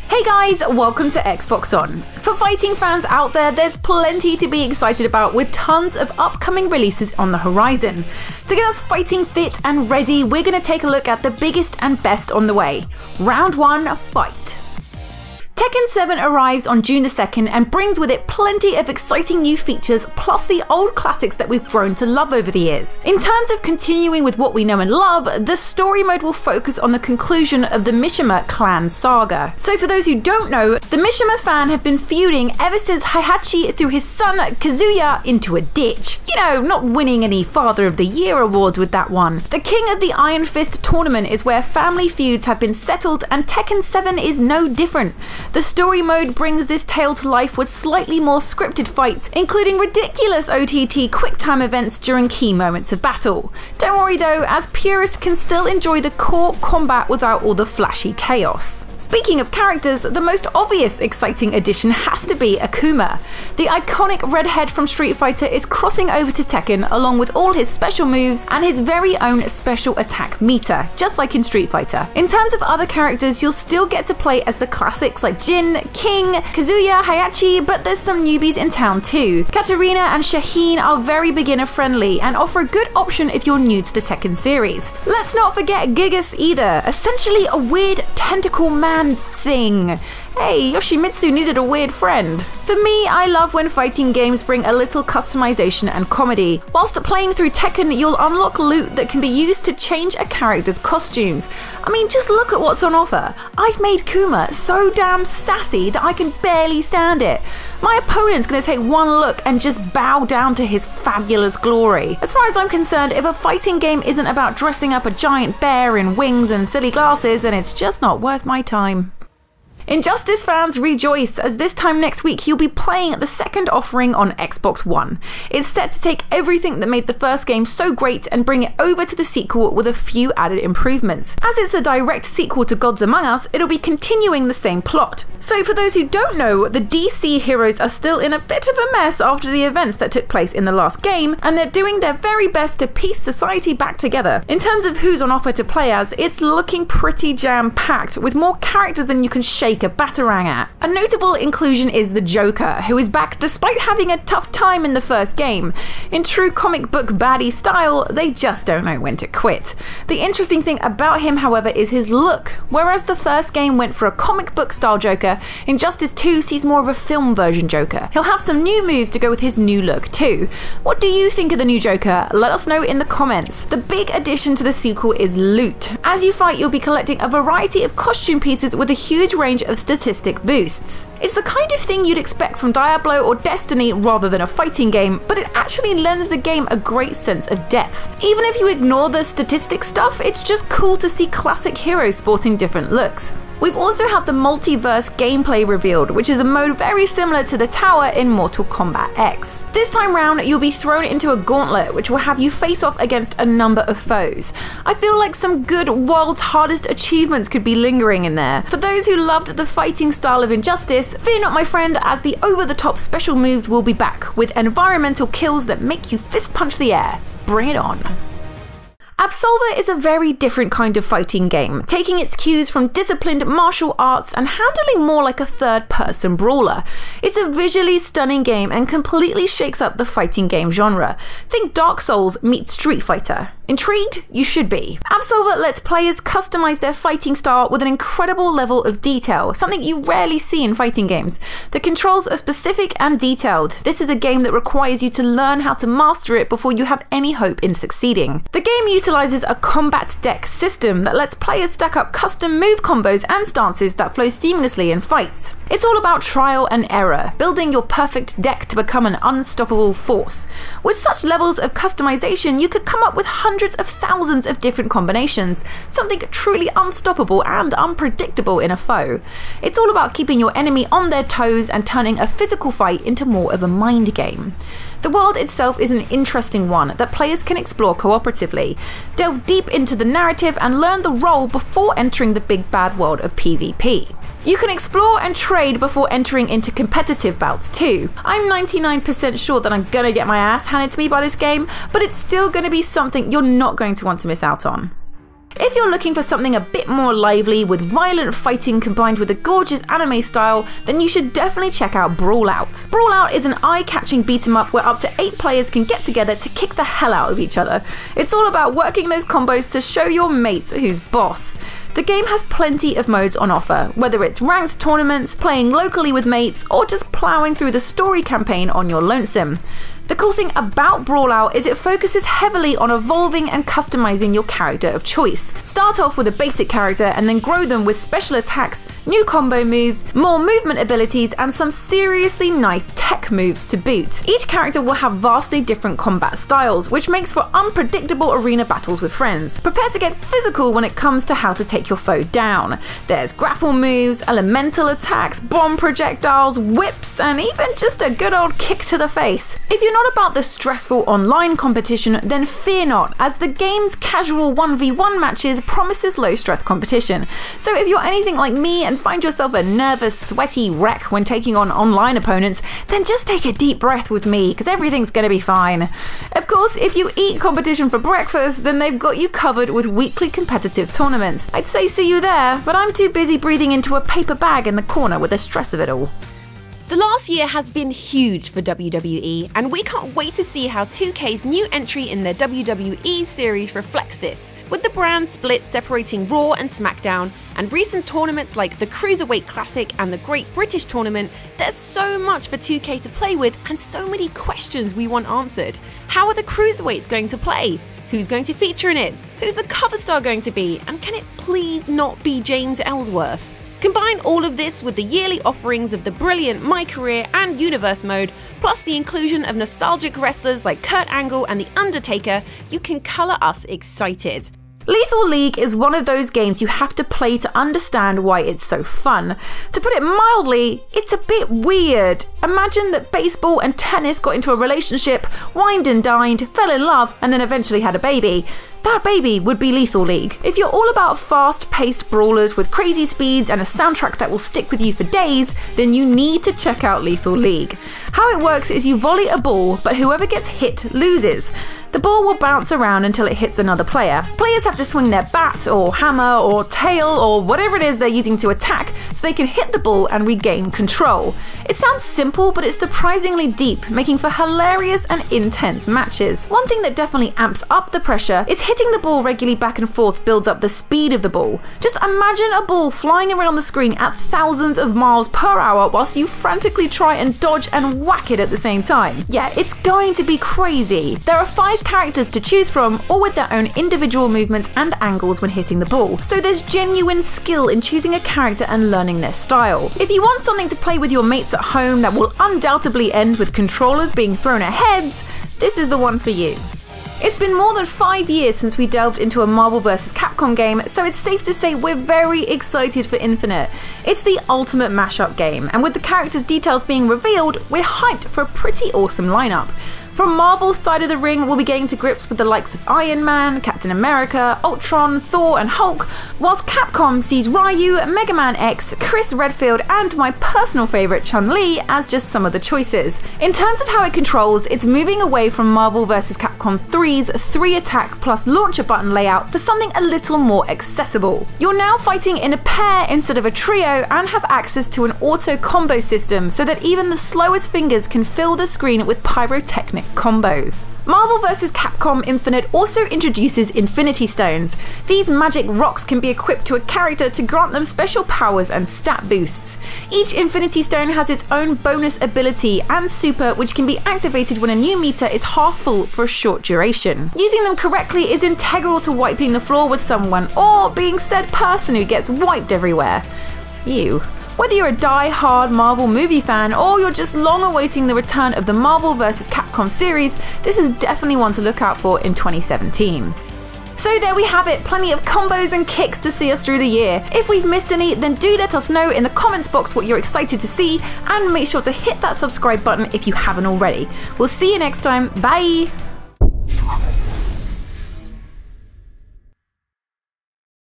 Hey guys, welcome to Xbox On. For fighting fans out there, there's plenty to be excited about with tons of upcoming releases on the horizon. To get us fighting fit and ready, we're going to take a look at the biggest and best on the way. Round 1, fight. Tekken 7 arrives on June the 2nd and brings with it plenty of exciting new features plus the old classics that we've grown to love over the years. In terms of continuing with what we know and love, the story mode will focus on the conclusion of the Mishima clan saga. So for those who don't know, the Mishima fan have been feuding ever since Heihachi threw his son Kazuya into a ditch. You know, not winning any Father of the Year awards with that one. The King of the Iron Fist tournament is where family feuds have been settled and Tekken 7 is no different. The story mode brings this tale to life with slightly more scripted fights, including ridiculous OTT quick-time events during key moments of battle. Don't worry though, as purists can still enjoy the core combat without all the flashy chaos. Speaking of characters, the most obvious exciting addition has to be Akuma. The iconic redhead from Street Fighter is crossing over to Tekken along with all his special moves and his very own special attack meter, just like in Street Fighter. In terms of other characters, you'll still get to play as the classics like Jin, King, Kazuya, Heihachi, but there's some newbies in town too. Katarina and Shaheen are very beginner friendly and offer a good option if you're new to the Tekken series. Let's not forget Gigas either, essentially a weird tentacle man thing. Hey, Yoshimitsu needed a weird friend. For me, I love when fighting games bring a little customization and comedy. Whilst playing through Tekken, you'll unlock loot that can be used to change a character's costumes. I mean, just look at what's on offer. I've made Kuma so damn sassy that I can barely stand it. My opponent's gonna take one look and just bow down to his fabulous glory. As far as I'm concerned, if a fighting game isn't about dressing up a giant bear in wings and silly glasses, then it's just not worth my time. Injustice fans rejoice, as this time next week you'll be playing the second offering on Xbox One. It's set to take everything that made the first game so great and bring it over to the sequel with a few added improvements. As it's a direct sequel to Gods Among Us, it'll be continuing the same plot. So for those who don't know, the DC heroes are still in a bit of a mess after the events that took place in the last game, and they're doing their very best to piece society back together. In terms of who's on offer to play as, it's looking pretty jam-packed, with more characters than you can shake a batarang at. A notable inclusion is the Joker, who is back despite having a tough time in the first game. In true comic book baddie style, they just don't know when to quit. The interesting thing about him, however, is his look. Whereas the first game went for a comic book style Joker, Injustice 2 sees more of a film version Joker. He'll have some new moves to go with his new look too. What do you think of the new Joker? Let us know in the comments. The big addition to the sequel is loot. As you fight, you'll be collecting a variety of costume pieces with a huge range of statistic boosts. It's the kind of thing you'd expect from Diablo or Destiny rather than a fighting game, but it actually lends the game a great sense of depth. Even if you ignore the statistic stuff, it's just cool to see classic heroes sporting different looks. We've also had the multiverse gameplay revealed, which is a mode very similar to the tower in Mortal Kombat X. This time round, you'll be thrown into a gauntlet which will have you face off against a number of foes. I feel like some good world's hardest achievements could be lingering in there. For those who loved the fighting style of Injustice, fear not my friend, as the over-the-top special moves will be back, with environmental kills that make you fist punch the air. Bring it on. Absol is a very different kind of fighting game, taking its cues from disciplined martial arts and handling more like a third-person brawler. It's a visually stunning game and completely shakes up the fighting game genre. Think Dark Souls meets Street Fighter. Intrigued? You should be. Absol lets players customize their fighting style with an incredible level of detail, something you rarely see in fighting games. The controls are specific and detailed. This is a game that requires you to learn how to master it before you have any hope in succeeding. The game utilizes a combat deck system that lets players stack up custom move combos and stances that flow seamlessly in fights. It's all about trial and error, building your perfect deck to become an unstoppable force. With such levels of customization, you could come up with hundreds of thousands of different combinations, something truly unstoppable and unpredictable in a foe. It's all about keeping your enemy on their toes and turning a physical fight into more of a mind game. The world itself is an interesting one that players can explore cooperatively, delve deep into the narrative and learn the role before entering the big bad world of PvP. You can explore and trade before entering into competitive bouts too. I'm 99% sure that I'm gonna get my ass handed to me by this game, but it's still gonna be something you're not going to want to miss out on. If you're looking for something a bit more lively with violent fighting combined with a gorgeous anime style, then you should definitely check out Brawl Out. Brawl Out is an eye-catching beat-em-up where up to 8 players can get together to kick the hell out of each other. It's all about working those combos to show your mate who's boss. The game has plenty of modes on offer, whether it's ranked tournaments, playing locally with mates, or just ploughing through the story campaign on your lonesome. The cool thing about Brawl Out is it focuses heavily on evolving and customizing your character of choice. Start off with a basic character and then grow them with special attacks, new combo moves, more movement abilities, and some seriously nice tech moves to boot. Each character will have vastly different combat styles, which makes for unpredictable arena battles with friends. Prepare to get physical when it comes to how to take your foe down. There's grapple moves, elemental attacks, bomb projectiles, whips, and even just a good old kick to the face. If you're not about the stressful online competition, then fear not, as the game's casual 1v1 matches promises low stress competition. So if you're anything like me and find yourself a nervous, sweaty wreck when taking on online opponents, then just take a deep breath with me, because everything's gonna be fine. Of course, if you eat competition for breakfast, then they've got you covered with weekly competitive tournaments. I'd say see you there, but I'm too busy breathing into a paper bag in the corner with the stress of it all. The last year has been huge for WWE, and we can't wait to see how 2K's new entry in their WWE series reflects this. With the brand split separating Raw and SmackDown, and recent tournaments like the Cruiserweight Classic and the Great British Tournament, there's so much for 2K to play with and so many questions we want answered. How are the Cruiserweights going to play? Who's going to feature in it? Who's the cover star going to be? And can it please not be James Ellsworth? Combine all of this with the yearly offerings of the brilliant My Career and Universe mode, plus the inclusion of nostalgic wrestlers like Kurt Angle and The Undertaker, you can colour us excited. Lethal League is one of those games you have to play to understand why it's so fun. To put it mildly, it's a bit weird. Imagine that baseball and tennis got into a relationship, wined and dined, fell in love, and then eventually had a baby. That baby would be Lethal League. If you're all about fast-paced brawlers with crazy speeds and a soundtrack that will stick with you for days, then you need to check out Lethal League. How it works is you volley a ball, but whoever gets hit loses. The ball will bounce around until it hits another player. Players have to swing their bat or hammer or tail or whatever it is they're using to attack so they can hit the ball and regain control. It sounds simple, but it's surprisingly deep, making for hilarious and intense matches. One thing that definitely amps up the pressure is hitting the ball regularly back and forth builds up the speed of the ball. Just imagine a ball flying around the screen at thousands of miles per hour whilst you frantically try and dodge and whack it at the same time. Yeah, it's going to be crazy. There are 5 characters to choose from, all with their own individual movements and angles when hitting the ball. So there's genuine skill in choosing a character and learning their style. If you want something to play with your mates at home that will undoubtedly end with controllers being thrown at heads, this is the one for you. It's been more than 5 years since we delved into a Marvel vs. Capcom game, so it's safe to say we're very excited for Infinite. It's the ultimate mashup game, and with the characters' details being revealed, we're hyped for a pretty awesome lineup. From Marvel's side of the ring, we'll be getting to grips with the likes of Iron Man, Captain America, Ultron, Thor and Hulk, whilst Capcom sees Ryu, Mega Man X, Chris Redfield and my personal favourite Chun-Li as just some of the choices. In terms of how it controls, it's moving away from Marvel vs. Capcom 3's 3 attack plus launcher button layout for something a little more accessible. You're now fighting in a pair instead of a trio and have access to an auto combo system so that even the slowest fingers can fill the screen with pyrotechnic combos. Marvel vs. Capcom Infinite also introduces Infinity Stones. These magic rocks can be equipped to a character to grant them special powers and stat boosts. Each Infinity Stone has its own bonus ability and super, which can be activated when a new meter is half full for a short duration. Using them correctly is integral to wiping the floor with someone or being said person who gets wiped everywhere. Ew. Whether you're a die-hard Marvel movie fan or you're just long awaiting the return of the Marvel vs. Capcom series, this is definitely one to look out for in 2017. So there we have it, plenty of combos and kicks to see us through the year. If we've missed any, then do let us know in the comments box what you're excited to see, and make sure to hit that subscribe button if you haven't already. We'll see you next time, bye!